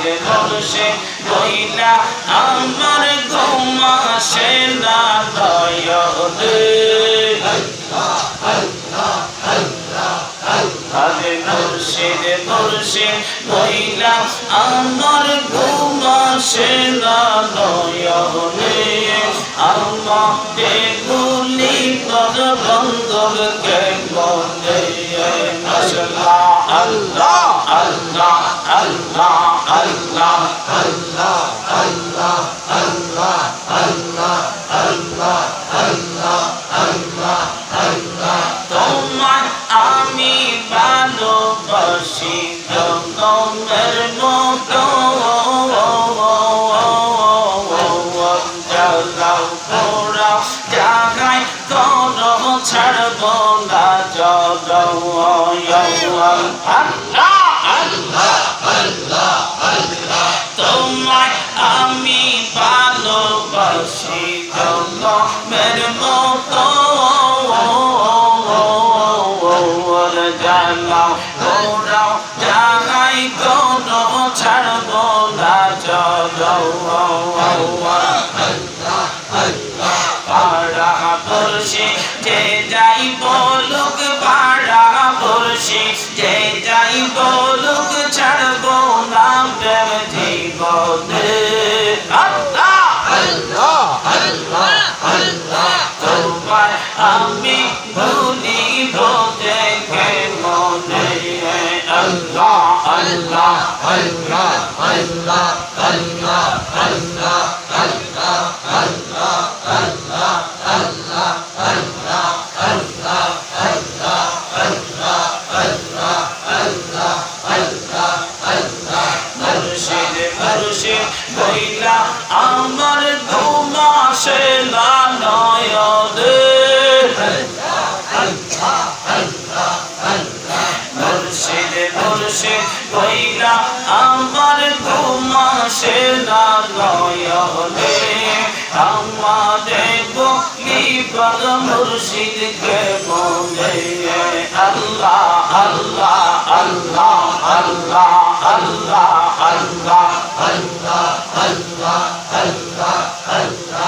মুর্শিদ মুর্শিদ কইলা আমার ঘুম আসে না দয়ালে আরে মুর্শিদ মুর্শিদ কইলা আমার ঘুম আসে না দয়ালে আমাকে ভুলি তোর বন্ধুর কে বলে মাশাআল্লাহ আল্লাহ আল্লাহ আল্লাহ আল্লাহ আল্লাহ আল্লাহ আল্লাহ আল্লাহ আল্লাহ আল্লাহ আল্লাহ আল্লাহ তোমার আমি ভালোবাসি জগমের মতো জ্বালাও পোড়াও জাগাই করো ছাড়ব না জগাও আল্লাহ আল্লাহ আল্লাহ আল্লাহ তোমায় আমি ভালোবাসি জগমের মতো জ্বালাও পোড়াও জাগাই করো ছাড়ব না জগাও পাড়া পড়শি যে যাই বলুক পাড়া পড়শি যে যাই বলুক ছাড়ব না প্রেম জীবনে আল্লাহ আল্লাহ আল্লাহ আল্লাহ তোমায় আমি ভুলিব দেখে মনে আল্লাহ আল্লাহ আল্লাহ আল্লাহ আল্লাহ আল্লাহ আল্লাহ আল্লাহ আল্লাহ আল্লাহ আল্লাহ আল্লাহ আল্লাহ আল্লাহ আল্লাহ আল্লাহ আল্লাহ আল্লাহ মুর্শিদ মুর্শিদ কইলা আমার ঘুম আসে না নয়নে মুর্শিদ মুর্শিদ কইলা আমার ঘুম আসে না নয়নে আমাদের বলিবার মুর্শিদ কে বলে আল্লাহ আল্লাহ আল্লাহ আল্লাহ আল্লাহ আল্লাহ আল্লাহ আল্লাহ আল্লাহ আল্লাহ